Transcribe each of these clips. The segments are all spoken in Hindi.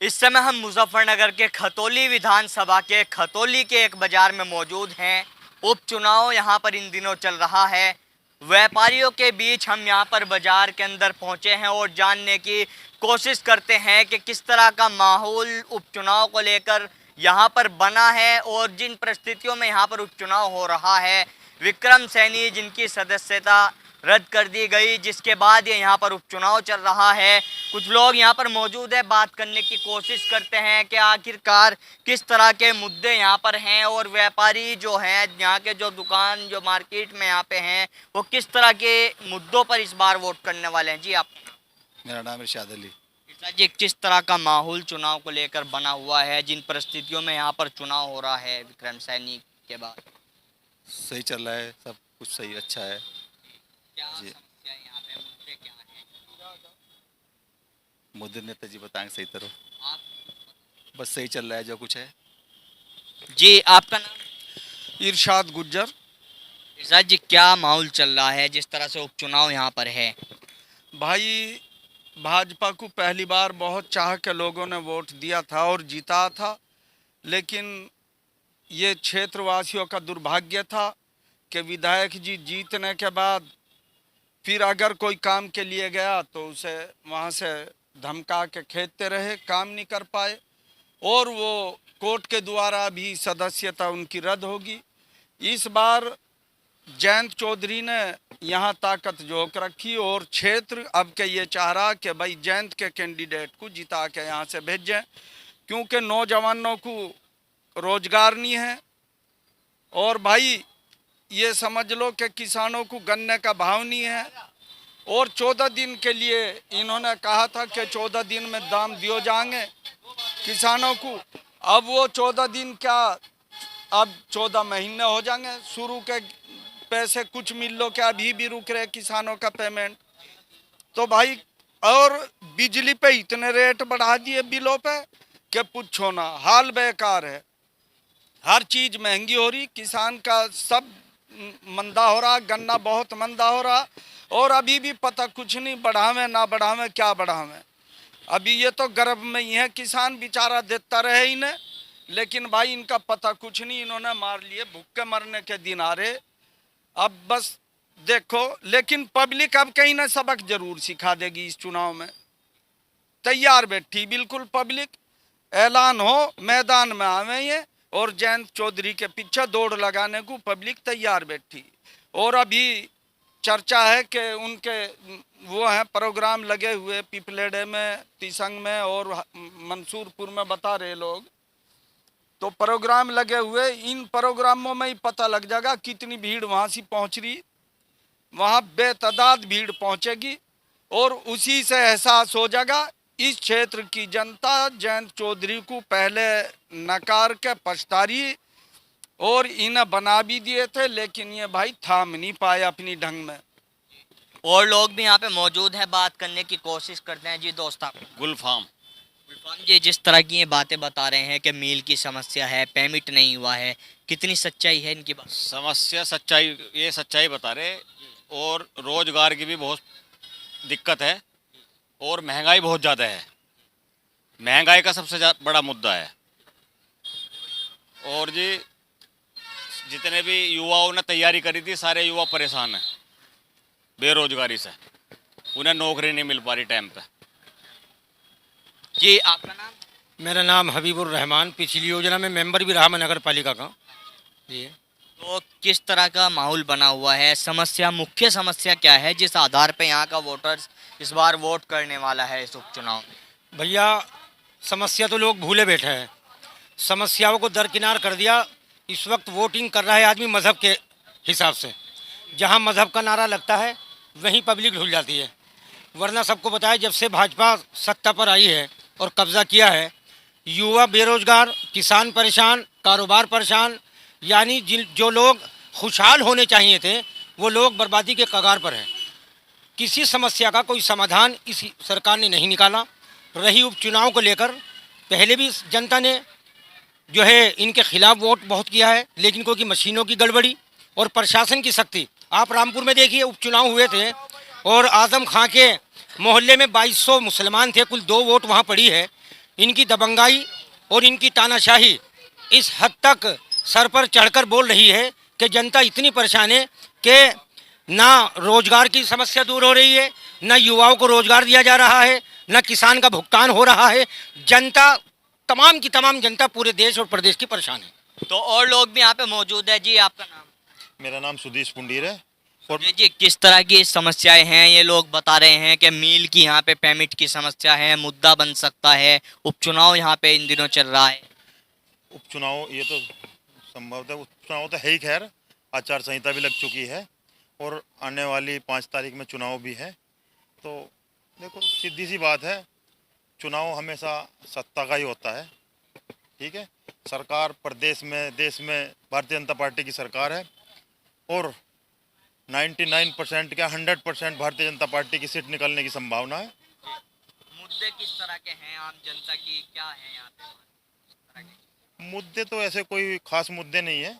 इस समय हम मुजफ्फरनगर के खतौली विधानसभा के खतौली के एक बाजार में मौजूद हैं। उपचुनाव यहाँ पर इन दिनों चल रहा है। व्यापारियों के बीच हम यहाँ पर बाजार के अंदर पहुँचे हैं और जानने की कोशिश करते हैं कि किस तरह का माहौल उपचुनाव को लेकर यहाँ पर बना है और जिन परिस्थितियों में यहाँ पर उपचुनाव हो रहा है। विक्रम सैनी जिनकी सदस्यता रद्द कर दी गई, जिसके बाद ये यहाँ पर उपचुनाव चल रहा है। कुछ लोग यहाँ पर मौजूद है, बात करने की कोशिश करते हैं कि आखिरकार किस तरह के मुद्दे यहाँ पर हैं और व्यापारी जो हैं यहाँ के जो दुकान जो मार्केट में यहाँ पे हैं वो किस तरह के मुद्दों पर इस बार वोट करने वाले हैं। जी आप? मेरा नाम इरशाद अली। इरशाद जी, किस तरह का माहौल चुनाव को लेकर बना हुआ है जिन परिस्थितियों में यहाँ पर चुनाव हो रहा है विक्रम सैनी के बाद? सही चल रहा है, सब कुछ सही अच्छा है क्या जी। समस्या यहाँ पे, मुद्दे क्या हैं? मोदी नेताजी बताएंगे सही तरह। आप? बस सही चल रहा है जो कुछ है। जी आपका नाम? इरशाद गुज्जर। इरशाद जी, क्या माहौल चल रहा है जिस तरह से उपचुनाव यहाँ पर है? भाई, भाजपा को पहली बार बहुत चाह के लोगों ने वोट दिया था और जीता था, लेकिन ये क्षेत्रवासियों का दुर्भाग्य था कि विधायक जी जीतने के बाद फिर अगर कोई काम के लिए गया तो उसे वहाँ से धमका के खेदते रहे, काम नहीं कर पाए और वो कोर्ट के द्वारा भी सदस्यता उनकी रद्द होगी। इस बार जयंत चौधरी ने यहाँ ताकत जोक रखी और क्षेत्र अब के ये चाह रहा कि भाई जयंत के कैंडिडेट को जिता के यहाँ से भेजें, क्योंकि नौजवानों को रोजगार नहीं है। और भाई ये समझ लो कि किसानों को गन्ने का भाव नहीं है और 14 दिन के लिए इन्होंने कहा था कि 14 दिन में दाम दिए जाएंगे किसानों को। अब वो 14 दिन क्या, अब 14 महीने हो जाएंगे। शुरू के पैसे कुछ मिल लो क्या अभी भी रुक रहे किसानों का पेमेंट। तो भाई, और बिजली पे इतने रेट बढ़ा दिए बिलों पे कि पूछो ना, हाल बेकार है। हर चीज महंगी हो रही, किसान का सब मंदा हो रहा, गन्ना बहुत मंदा हो रहा और अभी भी पता कुछ नहीं बढ़ावे ना बढ़ावे, क्या बढ़ावे। अभी ये तो गर्भ में ही है, किसान बेचारा देता रहे इन्हें, लेकिन भाई इनका पता कुछ नहीं, इन्होंने मार लिए, भूखे मरने के दिन आ रहे। अब बस देखो, लेकिन पब्लिक अब कहीं ना सबक जरूर सिखा देगी इस चुनाव में। तैयार बैठी बिल्कुल पब्लिक, ऐलान हो मैदान में आवे ये और जयंत चौधरी के पीछे दौड़ लगाने को पब्लिक तैयार बैठी। और अभी चर्चा है कि उनके वो हैं प्रोग्राम लगे हुए पिपलेडे में, तिसंग में और मंसूरपुर में, बता रहे लोग। तो प्रोग्राम लगे हुए, इन प्रोग्रामों में ही पता लग जाएगा कितनी भीड़ वहाँ से पहुँच रही। वहाँ बेतदाद भीड़ पहुँचेगी और उसी से एहसास हो जाएगा इस क्षेत्र की जनता जयंत चौधरी को पहले नकार के पछता रही और इन्हें बना भी दिए थे, लेकिन ये भाई थाम नहीं पाए अपनी ढंग में। और लोग भी यहाँ पे मौजूद हैं, बात करने की कोशिश करते हैं। जी दोस्त आप? गुलफाम। गुलफाम जी, जिस तरह की ये बातें बता रहे हैं कि मील की समस्या है, पेमेंट नहीं हुआ है, कितनी सच्चाई है इनकी बात? समस्या सच्चाई, ये सच्चाई बता रहे। और रोजगार की भी बहुत दिक्कत है और महंगाई बहुत ज़्यादा है। महंगाई का सबसे बड़ा मुद्दा है। और जी जितने भी युवाओं ने तैयारी करी थी, सारे युवा परेशान हैं बेरोजगारी से, उन्हें नौकरी नहीं मिल पा रही टाइम पे। जी आपका नाम? मेरा नाम हबीबुर रहमान, पिछली योजना में मेंबर भी रहा मैं नगर पालिका का। जी। तो किस तरह का माहौल बना हुआ है? समस्या, मुख्य समस्या क्या है जिस आधार पे यहाँ का वोटर्स इस बार वोट करने वाला है इस उपचुनाव में? भैया, समस्या तो लोग भूले बैठे हैं, समस्याओं को दरकिनार कर दिया। इस वक्त वोटिंग कर रहा है आदमी मज़हब के हिसाब से, जहाँ मज़हब का नारा लगता है वहीं पब्लिक ढुल जाती है। वरना सबको पता है जब से भाजपा सत्ता पर आई है और कब्जा किया है, युवा बेरोजगार, किसान परेशान, कारोबार परेशान, यानी जो लोग खुशहाल होने चाहिए थे वो लोग बर्बादी के कगार पर हैं। किसी समस्या का कोई समाधान इस सरकार ने नहीं निकाला। रही उपचुनाव को लेकर, पहले भी जनता ने जो है इनके खिलाफ वोट बहुत किया है, लेकिन क्योंकि मशीनों की गड़बड़ी और प्रशासन की सख्ती, आप रामपुर में देखिए उपचुनाव हुए थे और आजम खां के मोहल्ले में 2200 मुसलमान थे, कुल 2 वोट वहाँ पड़ी है। इनकी दबंगाई और इनकी तानाशाही इस हद तक सर पर चढ़कर बोल रही है कि जनता इतनी परेशान है कि ना रोजगार की समस्या दूर हो रही है, ना युवाओं को रोजगार दिया जा रहा है, ना किसान का भुगतान हो रहा है। जनता, तमाम की तमाम जनता पूरे देश और प्रदेश की परेशान है। तो और लोग भी यहाँ पे मौजूद है। जी, आपका नाम? मेरा नाम सुधीश पुंडीर है। और जी, किस तरह की समस्याएं हैं? ये लोग बता रहे हैं कि मील की यहाँ पे पेमेंट की समस्या है, मुद्दा बन सकता है, उपचुनाव यहाँ पे इन दिनों चल रहा है। उपचुनाव, ये तो संभवतः उपचुनाव तो है ही, खैर आचार संहिता भी लग चुकी है और आने वाली 5 तारीख में चुनाव भी है। तो देखो, सीधी सी बात है, चुनाव हमेशा सत्ता का ही होता है। ठीक है, सरकार प्रदेश में, देश में भारतीय जनता पार्टी की सरकार है और 99% क्या 100% भारतीय जनता पार्टी की सीट निकलने की संभावना है। मुद्दे किस तरह के हैं आम जनता की, क्या है यहाँ पे? किस तरह के? मुद्दे तो ऐसे कोई खास मुद्दे नहीं है,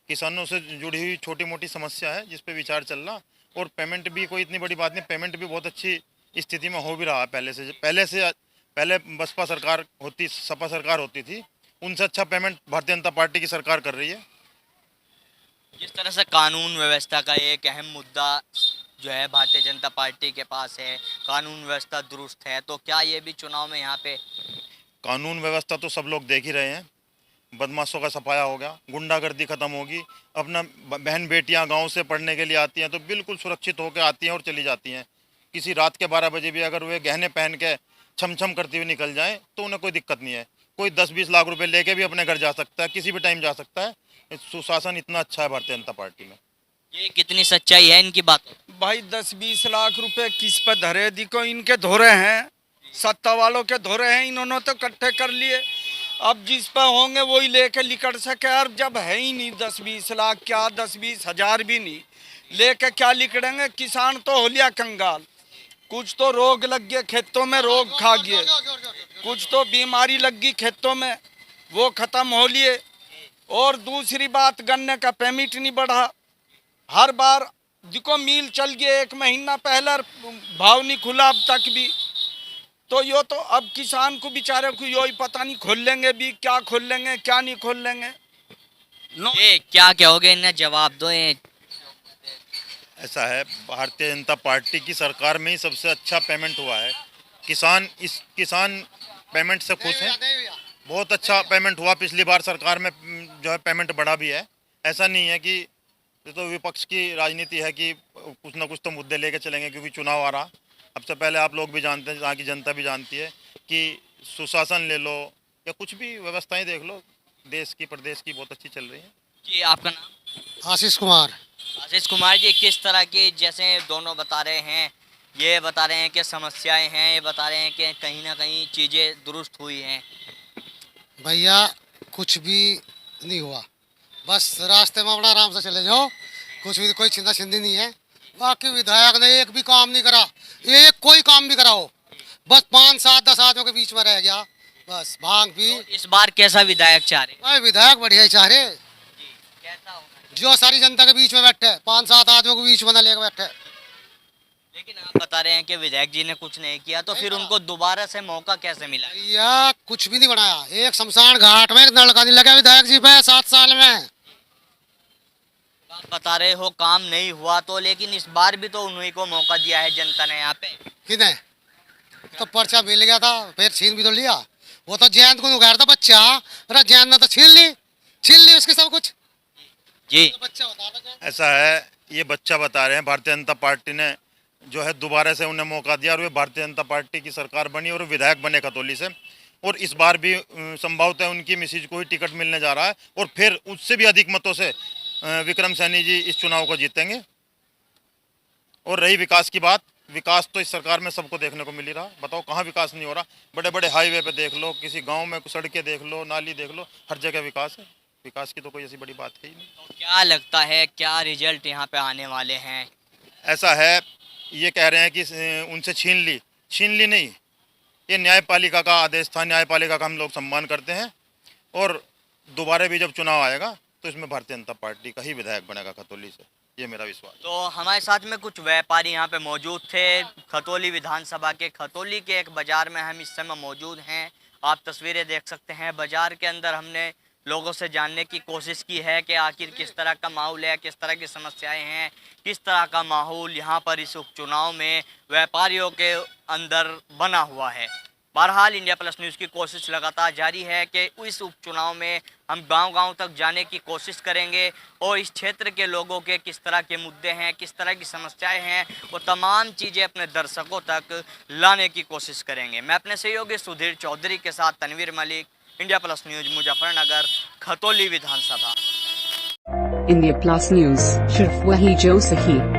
किसानों से जुड़ी हुई छोटी मोटी समस्या है जिस पे विचार चल रहा। और पेमेंट भी कोई इतनी बड़ी बात नहीं, पेमेंट भी बहुत अच्छी स्थिति में हो भी रहा है। पहले बसपा सरकार होती, सपा सरकार होती थी, उनसे अच्छा पेमेंट भारतीय जनता पार्टी की सरकार कर रही है। जिस तरह से कानून व्यवस्था का एक अहम मुद्दा जो है भारतीय जनता पार्टी के पास है, कानून व्यवस्था दुरुस्त है, तो क्या ये भी चुनाव में यहाँ पे? कानून व्यवस्था तो सब लोग देख ही रहे हैं, बदमाशों का सफाया हो गया, गुंडागर्दी खत्म होगी। अपना बहन बेटियां गांव से पढ़ने के लिए आती हैं तो बिल्कुल सुरक्षित होकर आती हैं और चली जाती हैं। किसी रात के 12 बजे भी अगर वे गहने पहन के छम छम करती हुई निकल जाएं तो उन्हें कोई दिक्कत नहीं है। कोई 10-20 लाख रुपए लेके भी अपने घर जा सकता है, किसी भी टाइम जा सकता है। सुशासन इतना अच्छा है भारतीय जनता पार्टी में। ये कितनी सच्चाई है इनकी बात? भाई 10-20 लाख रुपए किस पे धरे? दिखो, इनके धोरे हैं, सत्ता वालों के धोरे हैं, इन्होंने तो इकट्ठे कर लिए। अब जिस पे होंगे वही लेके लिकड़ सके। और जब है ही नहीं 10-20 लाख, क्या 10-20 हजार भी नहीं लेके क्या लिकड़ेंगे? किसान तो हो लिया कंगाल। कुछ तो रोग लग गए खेतों में, रोग खा गए, कुछ तो बीमारी लग गई खेतों में, वो खत्म हो लिए। और दूसरी बात, गन्ने का पेमेंट नहीं बढ़ा। हर बार देखो, मील चल गए 1 महीना पहले, भाव नहीं खुला अब तक भी। तो यो तो अब किसान को बेचारे को यो ही पता नहीं, खोल लेंगे भी, क्या खोल लेंगे क्या नहीं खोल लेंगे। ये क्या कहोगे, इन्हें जवाब दो। ये ऐसा है, भारतीय जनता पार्टी की सरकार में ही सबसे अच्छा पेमेंट हुआ है। किसान पेमेंट से खुश हैं, बहुत अच्छा पेमेंट हुआ। पिछली बार सरकार में जो है पेमेंट बढ़ा भी है। ऐसा नहीं है कि, ये तो विपक्ष की राजनीति है कि कुछ ना कुछ तो मुद्दे लेके चलेंगे क्योंकि चुनाव आ रहा। अब से पहले आप लोग भी जानते हैं, यहाँ की जनता भी जानती है कि सुशासन ले लो या कुछ भी व्यवस्थाएं देख लो, देश की प्रदेश की बहुत अच्छी चल रही है। जी, आपका नाम? आशीष कुमार। आशीष कुमार जी, किस तरह की, जैसे दोनों बता रहे हैं, ये बता रहे हैं कि समस्याएं हैं, ये बता रहे हैं कि कहीं ना कहीं चीज़ें दुरुस्त हुई हैं। भैया कुछ भी नहीं हुआ, बस रास्ते में अपना आराम से चले जाओ, कुछ भी, कोई छिंदा छिंदी नहीं है। बाकी विधायक ने एक भी काम नहीं करा, एक कोई काम भी कराओ, बस 5-7-10 आदमियों के बीच में रह गया, बस भांग भी। तो इस बार कैसा विधायक चाह रहे? भाई विधायक बढ़िया ही चाह रहे, कैसा होगा? जो सारी जनता के बीच में बैठे, 5-7 आदमियों के बीच में ना लेकर बैठे। लेकिन आप बता रहे हैं कि विधायक जी ने कुछ नहीं किया, तो फिर उनको दोबारा से मौका कैसे मिला? भैया कुछ भी नहीं बनाया, एक शमशान घाट में एक नलका नहीं लगा विधायक जी पे 7 साल में। आप बता रहे हो काम नहीं हुआ, तो लेकिन इस बार भी तो उन्हीं को मौका दिया है जनता ने यहाँ पे। किने तो पर्चा मिल गया था, फिर छीन भी तो लिया। वो तो जयंत को उगार था बच्चा, अरे जयंत ने तो छीन ली उसके सब कुछ। जी, तो बच्चा होता था जयंत। ऐसा है, ये बच्चा बता रहे हैं, भारतीय जनता पार्टी ने जो है दोबारा से उन्हें मौका दिया और वे भारतीय जनता पार्टी की सरकार बनी और विधायक बने खतौली से। और इस बार भी संभवतः उनकी मिसेज को ही टिकट मिलने जा रहा है और फिर उससे भी अधिक मतों से विक्रम सैनी जी इस चुनाव को जीतेंगे। और रही विकास की बात, विकास तो इस सरकार में सबको देखने को मिल ही रहा। बताओ कहाँ विकास नहीं हो रहा? बड़े बड़े हाईवे पे देख लो, किसी गांव में सड़कें देख लो, नाली देख लो, हर जगह विकास है। विकास की तो कोई ऐसी बड़ी बात है ही नहीं। तो क्या लगता है, क्या रिजल्ट यहाँ पे आने वाले हैं? ऐसा है, ये कह रहे हैं कि उनसे छीन ली नहीं, ये न्यायपालिका का आदेश था, न्यायपालिका का हम लोग सम्मान करते हैं। और दोबारा भी जब चुनाव आएगा तो इसमें भारतीय जनता पार्टी का ही विधायक बनेगा खतौली से, ये मेरा विश्वास है। तो हमारे साथ में कुछ व्यापारी यहाँ पे मौजूद थे। खतौली विधानसभा के खतौली के एक बाजार में हम इस समय मौजूद हैं। आप तस्वीरें देख सकते हैं। बाजार के अंदर हमने लोगों से जानने की कोशिश की है कि आखिर किस तरह का माहौल है, किस तरह की समस्याएं हैं, किस तरह का माहौल यहाँ पर इस उपचुनाव में व्यापारियों के अंदर बना हुआ है। बहरहाल इंडिया प्लस न्यूज़ की कोशिश लगातार जारी है कि इस उपचुनाव में हम गांव-गांव तक जाने की कोशिश करेंगे और इस क्षेत्र के लोगों के किस तरह के मुद्दे हैं, किस तरह की समस्याएं हैं, वो तमाम चीज़ें अपने दर्शकों तक लाने की कोशिश करेंगे। मैं अपने सहयोगी सुधीर चौधरी के साथ Tanveer Malik, India Plus News, Muzaffarnagar, Khatauli विधानसभा। इंडिया प्लस न्यूज़, सिर्फ वही जो सही।